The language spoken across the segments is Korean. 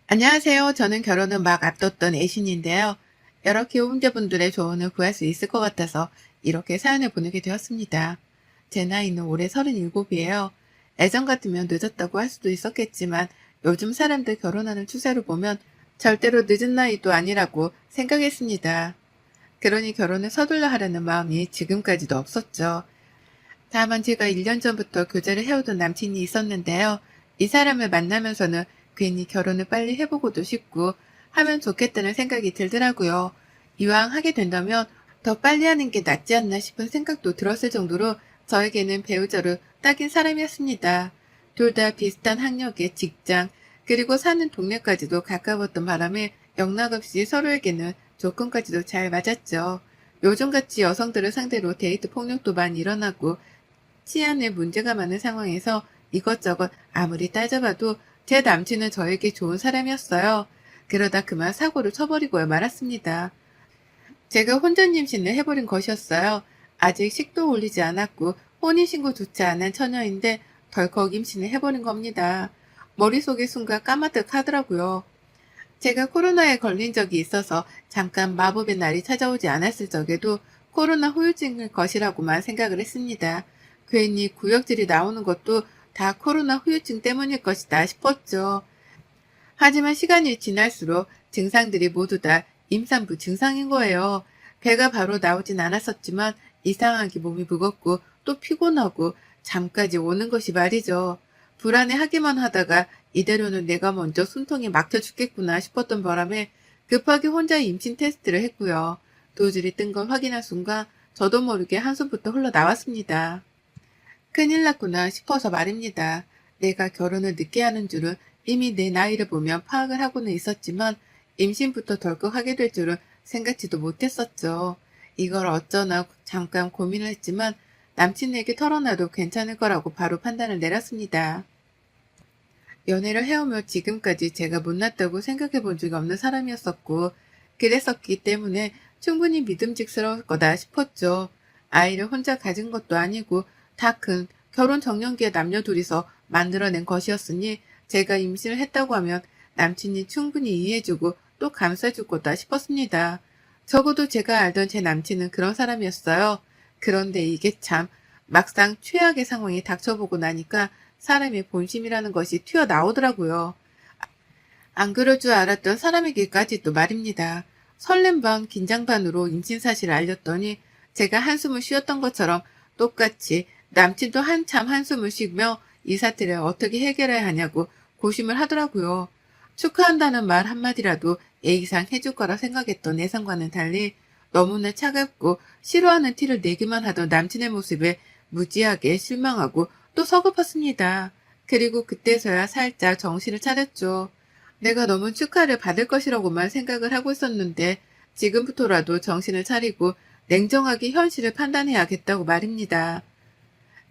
안녕하세요. 저는 결혼을 막 앞뒀던 애신인데요. 여러 기혼자분들의 조언을 구할 수 있을 것 같아서 이렇게 사연을 보내게 되었습니다. 제 나이는 올해 37이에요. 예전 같으면 늦었다고 할 수도 있었겠지만 요즘 사람들 결혼하는 추세를 보면 절대로 늦은 나이도 아니라고 생각했습니다. 그러니 결혼을 서둘러 하려는 마음이 지금까지도 없었죠. 다만 제가 1년 전부터 교제를 해오던 남친이 있었는데요. 이 사람을 만나면서는 괜히 결혼을 빨리 해보고도 싶고 하면 좋겠다는 생각이 들더라고요. 이왕 하게 된다면 더 빨리 하는 게 낫지 않나 싶은 생각도 들었을 정도로 저에게는 배우자로 딱인 사람이었습니다. 둘 다 비슷한 학력의 직장, 그리고 사는 동네까지도 가까웠던 바람에 영락없이 서로에게는 조건까지도 잘 맞았죠. 요즘같이 여성들을 상대로 데이트 폭력도 많이 일어나고 치안에 문제가 많은 상황에서 이것저것 아무리 따져봐도 제 남친은 저에게 좋은 사람이었어요. 그러다 그만 사고를 쳐버리고 말았습니다. 제가 혼전 임신을 해버린 것이었어요. 아직 식도 올리지 않았고 혼인신고조차 안 한 처녀인데 덜컥 임신을 해버린 겁니다. 머릿속이 순간 까마득 하더라고요. 제가 코로나에 걸린 적이 있어서 잠깐 마법의 날이 찾아오지 않았을 적에도 코로나 후유증일 것이라고만 생각을 했습니다. 괜히 구역질이 나오는 것도 다 코로나 후유증 때문일 것이다 싶었죠. 하지만 시간이 지날수록 증상들이 모두 다 임산부 증상인 거예요. 배가 바로 나오진 않았었지만 이상하게 몸이 무겁고 또 피곤하고 잠까지 오는 것이 말이죠. 불안해하기만 하다가 이대로는 내가 먼저 숨통이 막혀 죽겠구나 싶었던 바람에 급하게 혼자 임신 테스트를 했고요. 도질이 뜬 걸 확인한 순간 저도 모르게 한숨부터 흘러나왔습니다. 큰일 났구나 싶어서 말입니다. 내가 결혼을 늦게 하는 줄은 이미 내 나이를 보면 파악을 하고는 있었지만 임신부터 덜컥 하게 될 줄은 생각지도 못했었죠. 이걸 어쩌나 잠깐 고민을 했지만 남친에게 털어놔도 괜찮을 거라고 바로 판단을 내렸습니다. 연애를 해오며 지금까지 제가 못났다고 생각해 본 적이 없는 사람이었었고, 그랬었기 때문에 충분히 믿음직스러울 거다 싶었죠. 아이를 혼자 가진 것도 아니고 다 큰 결혼 정년기에 남녀 둘이서 만들어낸 것이었으니 제가 임신을 했다고 하면 남친이 충분히 이해해주고 또 감싸줄 거다 싶었습니다. 적어도 제가 알던 제 남친은 그런 사람이었어요. 그런데 이게 참 막상 최악의 상황이 닥쳐보고 나니까 사람의 본심이라는 것이 튀어나오더라고요. 안 그럴 줄 알았던 사람에게까지도 말입니다. 설렘 반 긴장 반으로 임신 사실을 알렸더니 제가 한숨을 쉬었던 것처럼 똑같이 남친도 한참 한숨을 쉬며 이 사태를 어떻게 해결해야 하냐고 고심을 하더라고요. 축하한다는 말 한마디라도 예의상 해줄 거라 생각했던 예상과는 달리 너무나 차갑고 싫어하는 티를 내기만 하던 남친의 모습에 무지하게 실망하고 또 서글펐습니다. 그리고 그때서야 살짝 정신을 차렸죠. 내가 너무 축하를 받을 것이라고만 생각을 하고 있었는데 지금부터라도 정신을 차리고 냉정하게 현실을 판단해야겠다고 말입니다.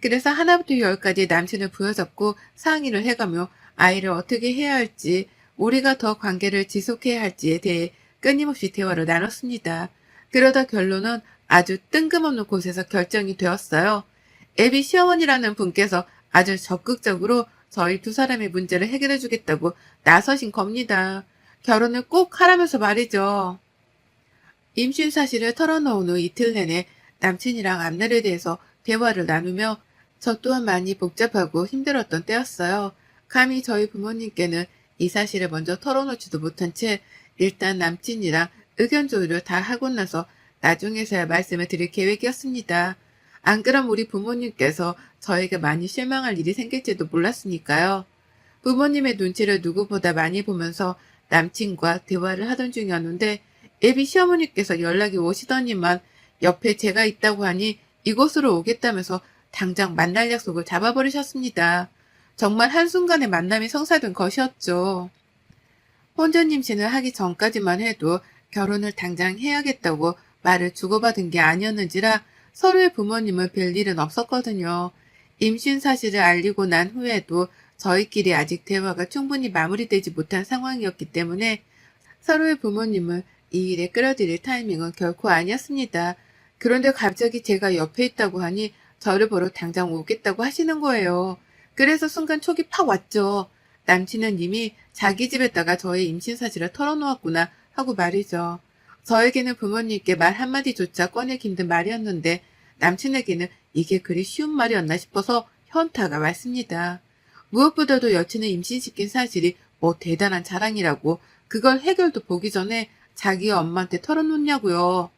그래서 하나부터 열까지 남친을 부여잡고 상의를 해가며 아이를 어떻게 해야 할지, 우리가 더 관계를 지속해야 할지에 대해 끊임없이 대화를 나눴습니다. 그러다 결론은 아주 뜬금없는 곳에서 결정이 되었어요. 애비 시어머니라는 분께서 아주 적극적으로 저희 두 사람의 문제를 해결해 주겠다고 나서신 겁니다. 결혼을 꼭 하라면서 말이죠. 임신 사실을 털어놓은 후 이틀 내내 남친이랑 앞날에 대해서 대화를 나누며 저 또한 많이 복잡하고 힘들었던 때였어요. 감히 저희 부모님께는 이 사실을 먼저 털어놓지도 못한 채 일단 남친이랑 의견 조율을 다 하고 나서 나중에서야 말씀을 드릴 계획이었습니다. 안 그럼 우리 부모님께서 저에게 많이 실망할 일이 생길지도 몰랐으니까요. 부모님의 눈치를 누구보다 많이 보면서 남친과 대화를 하던 중이었는데 예비 시어머니께서 연락이 오시더니만 옆에 제가 있다고 하니 이곳으로 오겠다면서 당장 만날 약속을 잡아버리셨습니다. 정말 한순간에 만남이 성사된 것이었죠. 혼전 임신을 하기 전까지만 해도 결혼을 당장 해야겠다고 말을 주고받은 게 아니었는지라 서로의 부모님을 뵐 일은 없었거든요. 임신 사실을 알리고 난 후에도 저희끼리 아직 대화가 충분히 마무리되지 못한 상황이었기 때문에 서로의 부모님을 이 일에 끌어들일 타이밍은 결코 아니었습니다. 그런데 갑자기 제가 옆에 있다고 하니 저를 보러 당장 오겠다고 하시는 거예요. 그래서 순간 촉이 팍 왔죠. 남친은 이미 자기 집에다가 저의 임신 사실을 털어놓았구나 하고 말이죠. 저에게는 부모님께 말 한마디조차 꺼내기 힘든 말이었는데 남친에게는 이게 그리 쉬운 말이었나 싶어서 현타가 왔습니다. 무엇보다도 여친을 임신시킨 사실이 뭐 대단한 자랑이라고 그걸 해결도 보기 전에 자기 엄마한테 털어놓냐고요.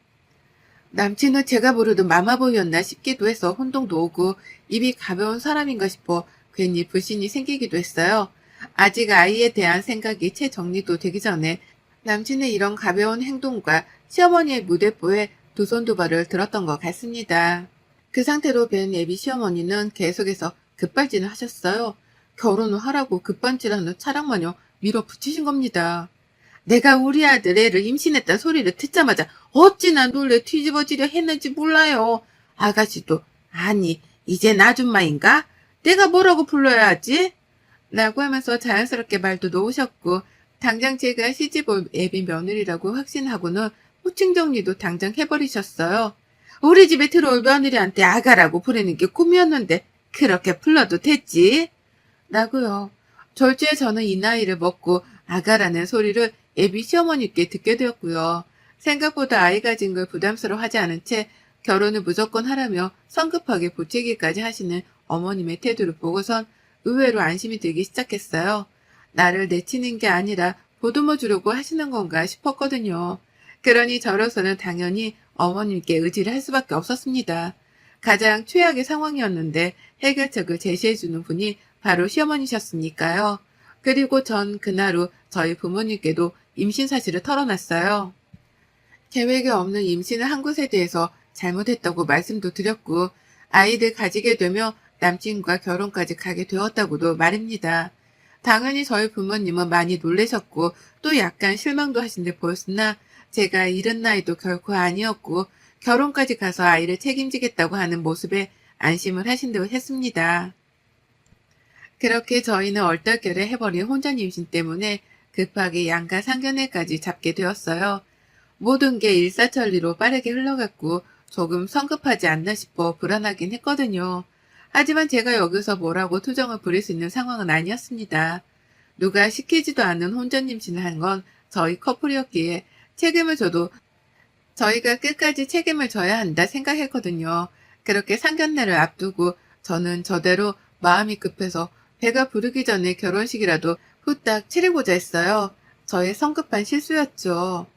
남친은 제가 모르던 마마보이였나 싶기도 해서 혼동도 오고 입이 가벼운 사람인가 싶어 괜히 불신이 생기기도 했어요. 아직 아이에 대한 생각이 채 정리도 되기 전에 남친의 이런 가벼운 행동과 시어머니의 무대뽀에 두 손 두 발을 들었던 것 같습니다. 그 상태로 뵌 예비 시어머니는 계속해서 급발진을 하셨어요. 결혼을 하라고 급발진하는 차량마냥 밀어붙이신 겁니다. 내가 우리 아들 애를 임신했다는 소리를 듣자마자 어찌나 놀래 뒤집어지려 했는지 몰라요. 아가씨도 아니 이젠 아줌마인가? 내가 뭐라고 불러야 하지? 라고 하면서 자연스럽게 말도 놓으셨고 당장 제가 시집올 애비 며느리라고 확신하고는 호칭 정리도 당장 해버리셨어요. 우리 집에 들어올 며느리한테 아가라고 부르는 게 꿈이었는데 그렇게 불러도 됐지? 라고요. 졸지에 저는 이 나이를 먹고 아가라는 소리를 애비 시어머니께 듣게 되었고요. 생각보다 아이 가진 걸 부담스러워하지 않은 채 결혼을 무조건 하라며 성급하게 보채기까지 하시는 어머님의 태도를 보고선 의외로 안심이 들기 시작했어요. 나를 내치는 게 아니라 보듬어 주려고 하시는 건가 싶었거든요. 그러니 저로서는 당연히 어머님께 의지를 할 수밖에 없었습니다. 가장 최악의 상황이었는데 해결책을 제시해주는 분이 바로 시어머니셨으니까요. 그리고 전 그날 후 저희 부모님께도 임신 사실을 털어놨어요. 계획에 없는 임신을 한 것에 대해서 잘못했다고 말씀도 드렸고 아이들 가지게 되며 남친과 결혼까지 가게 되었다고도 말입니다. 당연히 저희 부모님은 많이 놀라셨고 또 약간 실망도 하신 듯 보였으나 제가 이른 나이도 결코 아니었고 결혼까지 가서 아이를 책임지겠다고 하는 모습에 안심을 하신 듯 했습니다. 그렇게 저희는 얼떨결에 해버린 혼전 임신 때문에 급하게 양가 상견례까지 잡게 되었어요. 모든 게 일사천리로 빠르게 흘러갔고 조금 성급하지 않나 싶어 불안하긴 했거든요. 하지만 제가 여기서 뭐라고 투정을 부릴 수 있는 상황은 아니었습니다. 누가 시키지도 않은 혼전 임신을 한 건 저희 커플이었기에 책임을 져도 저희가 끝까지 책임을 져야 한다 생각했거든요. 그렇게 상견례를 앞두고 저는 저대로 마음이 급해서 배가 부르기 전에 결혼식이라도 후딱 치르고자 했어요. 저의 성급한 실수였죠.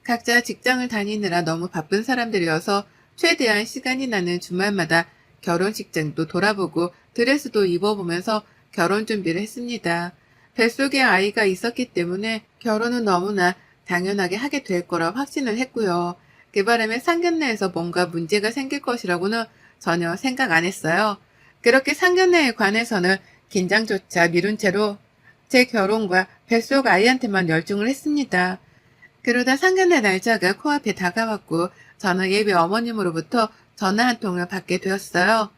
각자 직장을 다니느라 너무 바쁜 사람들이어서 최대한 시간이 나는 주말마다 결혼식장도 돌아보고 드레스도 입어보면서 결혼 준비를 했습니다. 뱃속에 아이가 있었기 때문에 결혼은 너무나 당연하게 하게 될 거라 확신을 했고요. 그 바람에 상견례에서 뭔가 문제가 생길 것이라고는 전혀 생각 안 했어요. 그렇게 상견례에 관해서는 긴장조차 미룬 채로 제 결혼과 뱃속 아이한테만 열중을 했습니다. 그러다 상견례 날짜가 코앞에 다가왔고 저는 예비 어머님으로부터 전화 한 통을 받게 되었어요.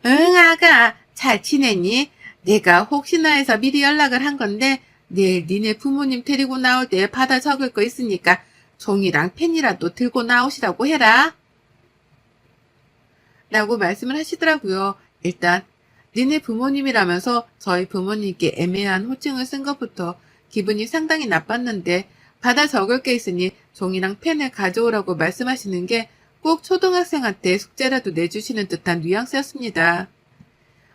응 아가 잘 지냈니? 내가 혹시나 해서 미리 연락을 한 건데 내일 니네 부모님 데리고 나올 때 받아 적을 거 있으니까 종이랑 펜이라도 들고 나오시라고 해라. 라고 말씀을 하시더라고요. 일단 니네 부모님이라면서 저희 부모님께 애매한 호칭을 쓴 것부터 기분이 상당히 나빴는데 받아 적을 게 있으니 종이랑 펜을 가져오라고 말씀하시는 게 꼭 초등학생한테 숙제라도 내주시는 듯한 뉘앙스였습니다.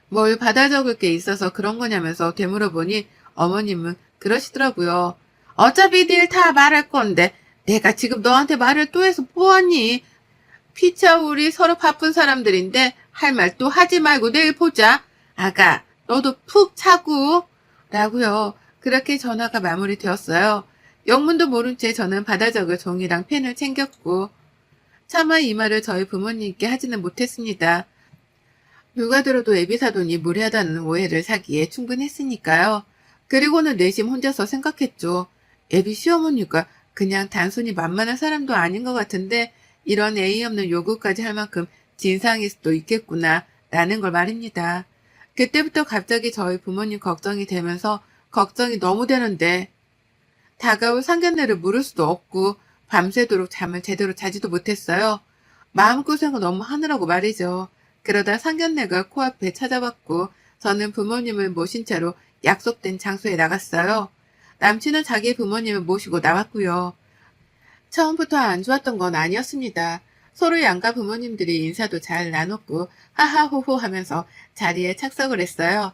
뭘 받아 적을 게 있어서 그런 거냐면서 되물어보니 어머님은 그러시더라고요. 어차피 닐 다 말할 건데 내가 지금 너한테 말을 또 해서 뭐하니? 피차 우리 서로 바쁜 사람들인데 할 말 또 하지 말고 내일 보자. 아가 너도 푹 자고 라고요. 그렇게 전화가 마무리되었어요. 영문도 모른 채 저는 받아 적을 종이랑 펜을 챙겼고 차마 이 말을 저희 부모님께 하지는 못했습니다. 누가 들어도 애비사돈이 무례하다는 오해를 사기에 충분했으니까요. 그리고는 내심 혼자서 생각했죠. 애비 시어머니가 그냥 단순히 만만한 사람도 아닌 것 같은데 이런 예의 없는 요구까지 할 만큼 진상일 수도 있겠구나 라는 걸 말입니다. 그때부터 갑자기 저희 부모님 걱정이 되면서 걱정이 너무 되는데 다가올 상견례를 물을 수도 없고 밤새도록 잠을 제대로 자지도 못했어요. 마음고생을 너무 하느라고 말이죠. 그러다 상견례가 코앞에 찾아왔고 저는 부모님을 모신 채로 약속된 장소에 나갔어요. 남친은 자기 부모님을 모시고 나왔고요. 처음부터 안 좋았던 건 아니었습니다. 서로 양가 부모님들이 인사도 잘 나눴고 하하호호 하면서 자리에 착석을 했어요.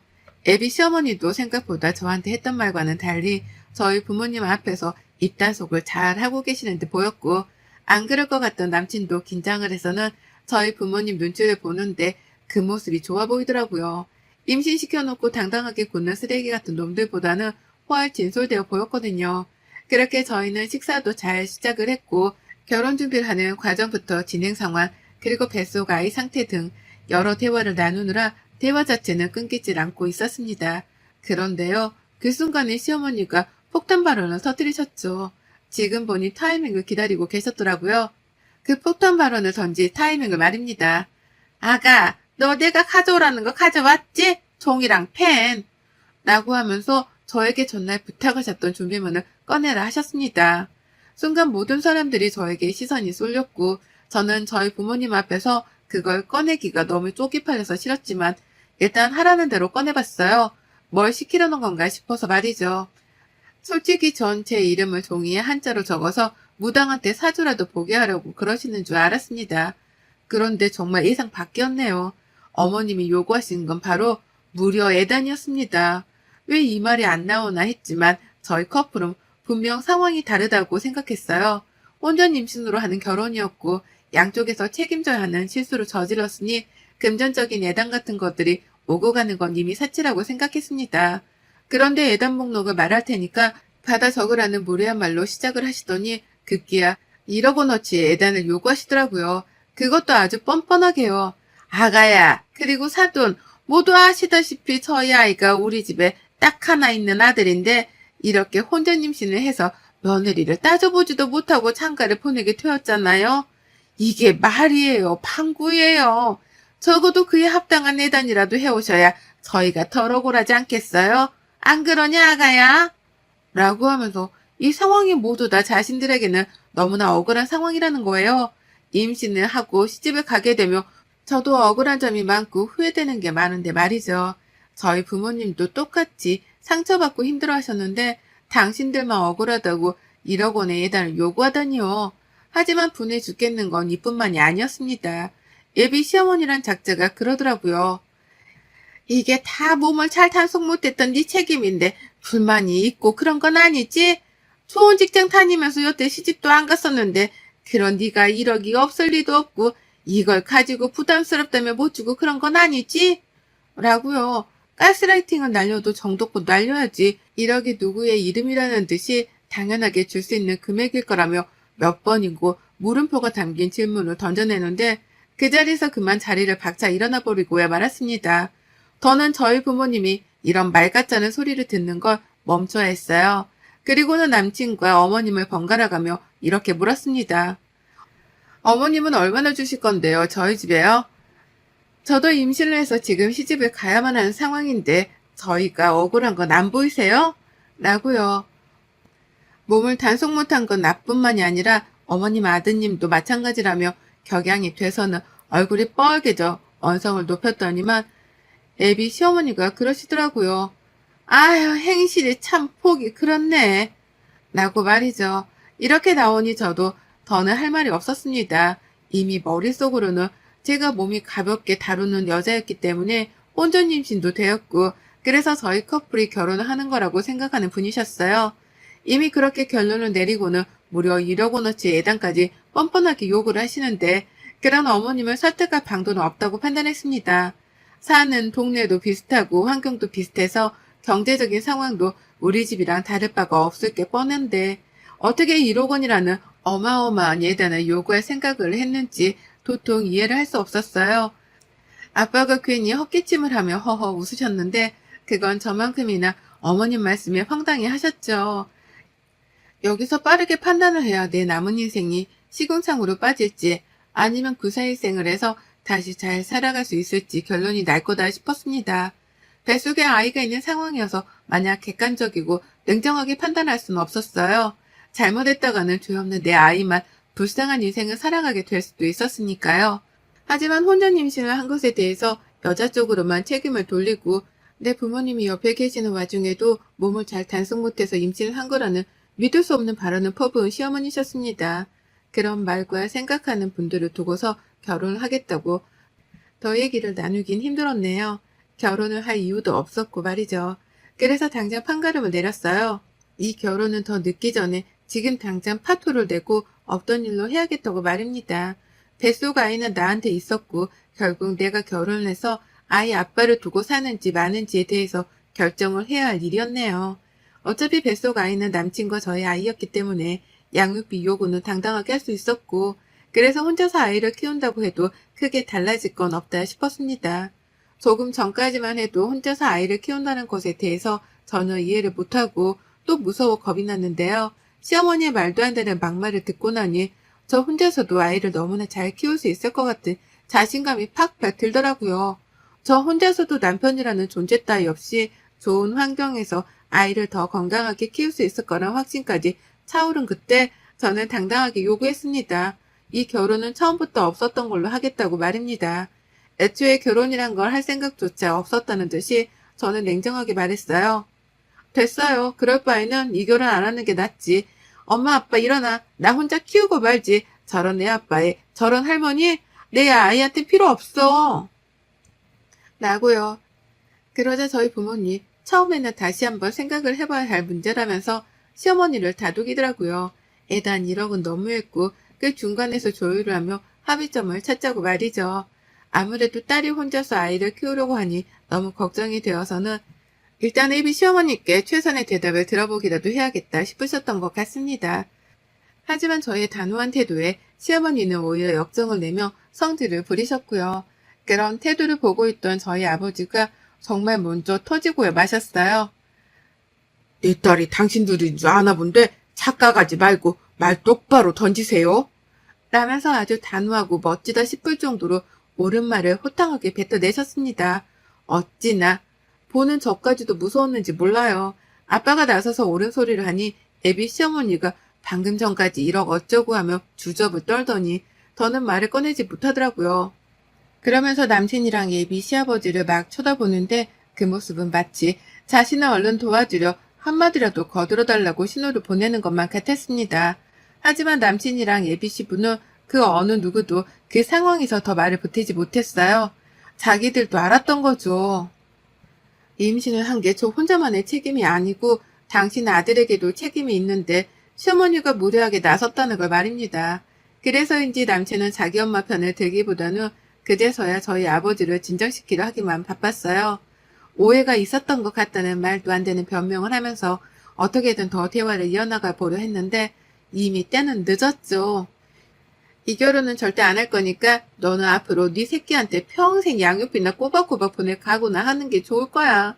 애비 시어머니도 생각보다 저한테 했던 말과는 달리 저희 부모님 앞에서 입단속을 잘 하고 계시는 듯 보였고, 안 그럴 것 같던 남친도 긴장을 해서는 저희 부모님 눈치를 보는데 그 모습이 좋아 보이더라고요. 임신시켜놓고 당당하게 굽는 쓰레기 같은 놈들보다는 훨 진솔되어 보였거든요. 그렇게 저희는 식사도 잘 시작을 했고, 결혼 준비를 하는 과정부터 진행 상황, 그리고 뱃속 아이 상태 등 여러 대화를 나누느라 대화 자체는 끊기질 않고 있었습니다. 그런데요, 그 순간에 시어머니가 폭탄 발언을 터뜨리셨죠. 지금 보니 타이밍을 기다리고 계셨더라고요. 그 폭탄 발언을 던질 타이밍을 말입니다. 아가, 너 내가 가져오라는 거 가져왔지? 종이랑 펜. 라고 하면서 저에게 전날 부탁하셨던 준비물을 꺼내라 하셨습니다. 순간 모든 사람들이 저에게 시선이 쏠렸고, 저는 저희 부모님 앞에서 그걸 꺼내기가 너무 쪽이 팔려서 싫었지만 일단 하라는 대로 꺼내봤어요. 뭘 시키려는 건가 싶어서 말이죠. 솔직히 전 제 이름을 종이에 한자로 적어서 무당한테 사주라도 보게 하려고 그러시는 줄 알았습니다. 그런데 정말 예상 밖이었네요. 어머님이 요구하신 건 바로 무려 예단이었습니다. 왜 이 말이 안 나오나 했지만 저희 커플은 분명 상황이 다르다고 생각했어요. 혼전 임신으로 하는 결혼이었고 양쪽에서 책임져야 하는 실수를 저질렀으니 금전적인 예단 같은 것들이 오고 가는 건 이미 사치라고 생각했습니다. 그런데 예단 목록을 말할 테니까 받아 적으라는 무례한 말로 시작을 하시더니 급기야 1억 원어치의 예단을 요구하시더라고요. 그것도 아주 뻔뻔하게요. 아가야, 그리고 사돈, 모두 아시다시피 저희 아이가 우리 집에 딱 하나 있는 아들인데 이렇게 혼전 임신을 해서 며느리를 따져보지도 못하고 장가를 보내게 되었잖아요. 이게 말이에요. 방구예요. 적어도 그에 합당한 예단이라도 해오셔야 저희가 덜 억울하지 않겠어요? 안 그러냐, 아가야? 라고 하면서 이 상황이 모두 다 자신들에게는 너무나 억울한 상황이라는 거예요. 임신을 하고 시집을 가게 되면 저도 억울한 점이 많고 후회되는 게 많은데 말이죠. 저희 부모님도 똑같이 상처받고 힘들어 하셨는데 당신들만 억울하다고 1억 원의 예단을 요구하다니요. 하지만 분해 죽겠는 건 이뿐만이 아니었습니다. 예비 시어머니란 작자가 그러더라고요. 이게 다 몸을 잘 단속 못했던 네 책임인데 불만이 있고 그런 건 아니지? 좋은 직장 다니면서 여태 시집도 안 갔었는데 그런 네가 1억이 없을 리도 없고 이걸 가지고 부담스럽다며 못 주고 그런 건 아니지? 라고요. 가스라이팅은 날려도 정도껏 날려야지 1억이 누구의 이름이라는 듯이 당연하게 줄 수 있는 금액일 거라며 몇 번이고 물음표가 담긴 질문을 던져내는데 그 자리에서 그만 자리를 박차 일어나 버리고야 말았습니다. 저는 저희 부모님이 이런 말 같자는 소리를 듣는 걸 멈춰야 했어요. 그리고는 남친과 어머님을 번갈아 가며 이렇게 물었습니다. 어머님은 얼마나 주실 건데요? 저희 집에요? 저도 임신을 해서 지금 시집을 가야만 하는 상황인데 저희가 억울한 건 안 보이세요? 라고요. 몸을 단속 못한 건 나뿐만이 아니라 어머님 아드님도 마찬가지라며 격양이 돼서는 얼굴이 뻘개져 언성을 높였더니만 애비 시어머니가 그러시더라고요. 아휴, 행실이 참 폭이 그렇네. 라고 말이죠. 이렇게 나오니 저도 더는 할 말이 없었습니다. 이미 머릿속으로는 제가 몸이 가볍게 다루는 여자였기 때문에 혼전 임신도 되었고 그래서 저희 커플이 결혼을 하는 거라고 생각하는 분이셨어요. 이미 그렇게 결론을 내리고는 무려 1억 원어치 예단까지 뻔뻔하게 요구를 하시는데 그런 어머님을 설득할 방도는 없다고 판단했습니다. 사는 동네도 비슷하고 환경도 비슷해서 경제적인 상황도 우리 집이랑 다를 바가 없을 게 뻔한데 어떻게 1억 원이라는 어마어마한 예단을 요구할 생각을 했는지 도통 이해를 할 수 없었어요. 아빠가 괜히 헛기침을 하며 허허 웃으셨는데 그건 저만큼이나 어머님 말씀에 황당해 하셨죠. 여기서 빠르게 판단을 해야 내 남은 인생이 시궁창으로 빠질지 아니면 구사일생을 해서 다시 잘 살아갈 수 있을지 결론이 날 거다 싶었습니다. 뱃속에 아이가 있는 상황이어서 마냥 객관적이고 냉정하게 판단할 수는 없었어요. 잘못했다가는 죄 없는 내 아이만 불쌍한 인생을 살아가게 될 수도 있었으니까요. 하지만 혼전 임신을 한 것에 대해서 여자 쪽으로만 책임을 돌리고 내 부모님이 옆에 계시는 와중에도 몸을 잘 단속 못해서 임신을 한 거라는 믿을 수 없는 발언을 퍼부은 시어머니셨습니다. 그런 말과 생각하는 분들을 두고서 결혼을 하겠다고 더 얘기를 나누긴 힘들었네요. 결혼을 할 이유도 없었고 말이죠. 그래서 당장 판가름을 내렸어요. 이 결혼은 더 늦기 전에 지금 당장 파토를 내고 없던 일로 해야겠다고 말입니다. 뱃속 아이는 나한테 있었고 결국 내가 결혼을 해서 아이 아빠를 두고 사는지 마는지에 대해서 결정을 해야 할 일이었네요. 어차피 뱃속 아이는 남친과 저의 아이였기 때문에 양육비 요구는 당당하게 할 수 있었고 그래서 혼자서 아이를 키운다고 해도 크게 달라질 건 없다 싶었습니다. 조금 전까지만 해도 혼자서 아이를 키운다는 것에 대해서 전혀 이해를 못하고 또 무서워 겁이 났는데요. 시어머니의 말도 안 되는 막말을 듣고 나니 저 혼자서도 아이를 너무나 잘 키울 수 있을 것 같은 자신감이 팍팍 들더라고요. 저 혼자서도 남편이라는 존재 따위 없이 좋은 환경에서 아이를 더 건강하게 키울 수 있을 거란 확신까지 차오른 그때 저는 당당하게 요구했습니다. 이 결혼은 처음부터 없었던 걸로 하겠다고 말입니다. 애초에 결혼이란 걸 할 생각조차 없었다는 듯이 저는 냉정하게 말했어요. 됐어요. 그럴 바에는 이 결혼 안 하는 게 낫지. 엄마 아빠 일어나. 나 혼자 키우고 말지. 저런 애 아빠에 저런 할머니 내 아이한테 필요 없어. 라고요. 그러자 저희 부모님 처음에는 다시 한번 생각을 해봐야 할 문제라면서 시어머니를 다독이더라고요. 애단 1억은 너무했고 그 중간에서 조율을 하며 합의점을 찾자고 말이죠. 아무래도 딸이 혼자서 아이를 키우려고 하니 너무 걱정이 되어서는 일단 애비 시어머니께 최선의 대답을 들어보기라도 해야겠다 싶으셨던 것 같습니다. 하지만 저의 단호한 태도에 시어머니는 오히려 역정을 내며 성질을 부리셨고요. 그런 태도를 보고 있던 저희 아버지가 정말 먼저 터지고야 마셨어요. 내 딸이 당신들인 줄 아나 본데 착각하지 말고 말 똑바로 던지세요. 라면서 아주 단호하고 멋지다 싶을 정도로 옳은 말을 호탕하게 뱉어내셨습니다. 어찌나 보는 저까지도 무서웠는지 몰라요. 아빠가 나서서 옳은 소리를 하니 애비 시어머니가 방금 전까지 1억 어쩌고 하며 주접을 떨더니 더는 말을 꺼내지 못하더라고요. 그러면서 남친이랑 예비 시아버지를 막 쳐다보는데 그 모습은 마치 자신을 얼른 도와주려 한마디라도 거들어달라고 신호를 보내는 것만 같았습니다. 하지만 남친이랑 예비 시부는 그 어느 누구도 그 상황에서 더 말을 보태지 못했어요. 자기들도 알았던 거죠. 임신을 한 게 저 혼자만의 책임이 아니고 당신 아들에게도 책임이 있는데 시어머니가 무례하게 나섰다는 걸 말입니다. 그래서인지 남친은 자기 엄마 편을 들기보다는 그제서야 저희 아버지를 진정시키려 하기만 바빴어요. 오해가 있었던 것 같다는 말도 안 되는 변명을 하면서 어떻게든 더 대화를 이어나가 보려 했는데 이미 때는 늦었죠. 이 결혼은 절대 안 할 거니까 너는 앞으로 네 새끼한테 평생 양육비나 꼬박꼬박 보낼 각오나 하는 게 좋을 거야.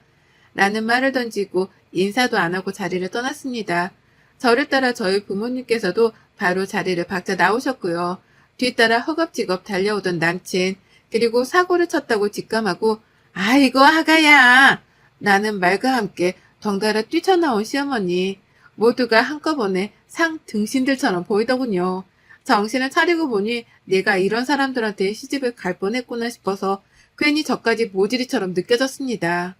라는 말을 던지고 인사도 안 하고 자리를 떠났습니다. 저를 따라 저희 부모님께서도 바로 자리를 박차 나오셨고요. 뒤따라 허겁지겁 달려오던 남친, 그리고 사고를 쳤다고 직감하고 아이고 아가야! 라는 말과 함께 덩달아 뛰쳐나온 시어머니, 모두가 한꺼번에 상 등신들처럼 보이더군요. 정신을 차리고 보니 내가 이런 사람들한테 시집을 갈 뻔했구나 싶어서 괜히 저까지 모질이처럼 느껴졌습니다.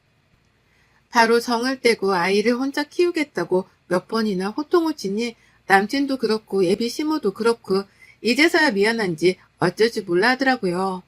바로 정을 떼고 아이를 혼자 키우겠다고 몇 번이나 호통을 치니 남친도 그렇고 예비 시모도 그렇고 이제서야 미안한지 어쩔 줄 몰라 하더라고요.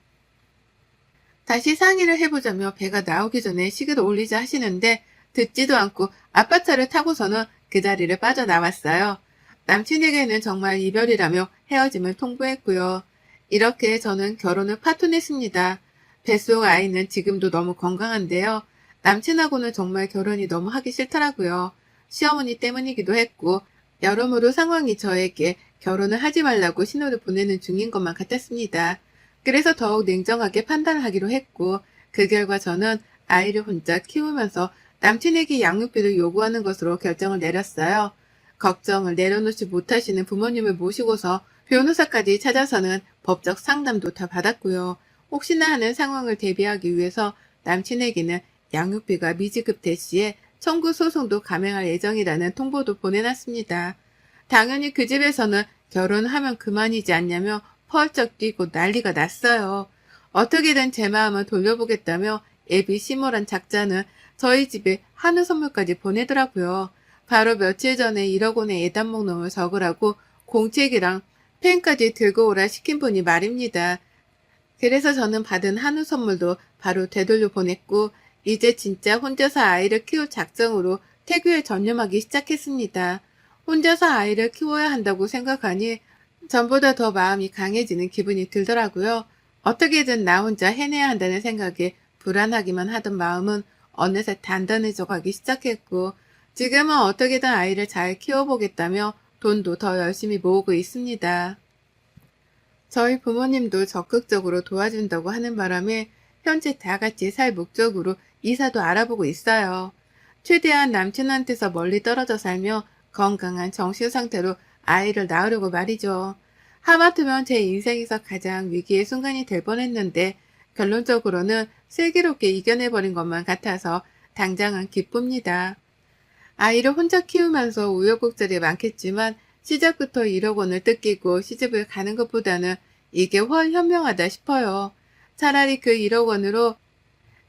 다시 상의를 해보자며 배가 나오기 전에 식을 올리자 하시는데 듣지도 않고 아빠 차를 타고서는 그 자리를 빠져나왔어요. 남친에게는 정말 이별이라며 헤어짐을 통보했고요. 이렇게 저는 결혼을 파토냈습니다. 뱃속 아이는 지금도 너무 건강한데요. 남친하고는 정말 결혼이 너무 하기 싫더라고요. 시어머니 때문이기도 했고 여러모로 상황이 저에게 결혼을 하지 말라고 신호를 보내는 중인 것만 같았습니다. 그래서 더욱 냉정하게 판단을 하기로 했고 그 결과 저는 아이를 혼자 키우면서 남친에게 양육비를 요구하는 것으로 결정을 내렸어요. 걱정을 내려놓지 못하시는 부모님을 모시고서 변호사까지 찾아서는 법적 상담도 다 받았고요. 혹시나 하는 상황을 대비하기 위해서 남친에게는 양육비가 미지급될 시에 청구 소송도 감행할 예정이라는 통보도 보내놨습니다. 당연히 그 집에서는 결혼하면 그만이지 않냐며 펄쩍 뛰고 난리가 났어요. 어떻게든 제 마음을 돌려보겠다며 애비 시모란 작자는 저희 집에 한우 선물까지 보내더라고요. 바로 며칠 전에 1억 원의 예단목 놈을 적으라고 공책이랑 펜까지 들고 오라 시킨 분이 말입니다. 그래서 저는 받은 한우 선물도 바로 되돌려 보냈고, 이제 진짜 혼자서 아이를 키울 작정으로 태교에 전념하기 시작했습니다. 혼자서 아이를 키워야 한다고 생각하니 전보다 더 마음이 강해지는 기분이 들더라고요. 어떻게든 나 혼자 해내야 한다는 생각에 불안하기만 하던 마음은 어느새 단단해져 가기 시작했고, 지금은 어떻게든 아이를 잘 키워보겠다며 돈도 더 열심히 모으고 있습니다. 저희 부모님도 적극적으로 도와준다고 하는 바람에 현재 다 같이 살 목적으로 이사도 알아보고 있어요. 최대한 남친한테서 멀리 떨어져 살며 건강한 정신 상태로 아이를 낳으려고 말이죠. 하마터면 제 인생에서 가장 위기의 순간이 될 뻔했는데 결론적으로는 슬기롭게 이겨내버린 것만 같아서 당장은 기쁩니다. 아이를 혼자 키우면서 우여곡절이 많겠지만 시작부터 1억 원을 뜯기고 시집을 가는 것보다는 이게 훨 현명하다 싶어요. 차라리 그 1억 원으로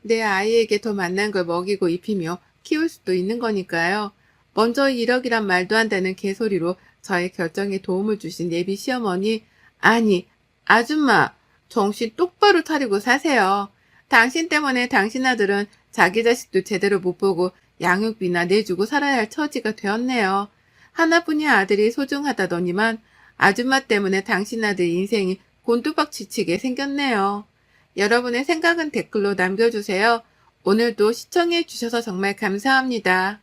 내 아이에게 더 맛난 걸 먹이고 입히며 키울 수도 있는 거니까요. 먼저 1억이란 말도 안 되는 개소리로 저의 결정에 도움을 주신 예비 시어머니, 아니, 아줌마, 정신 똑바로 차리고 사세요. 당신 때문에 당신 아들은 자기 자식도 제대로 못 보고 양육비나 내주고 살아야 할 처지가 되었네요. 하나뿐인 아들이 소중하다더니만 아줌마 때문에 당신 아들 인생이 곤두박질치게 생겼네요. 여러분의 생각은 댓글로 남겨주세요. 오늘도 시청해 주셔서 정말 감사합니다.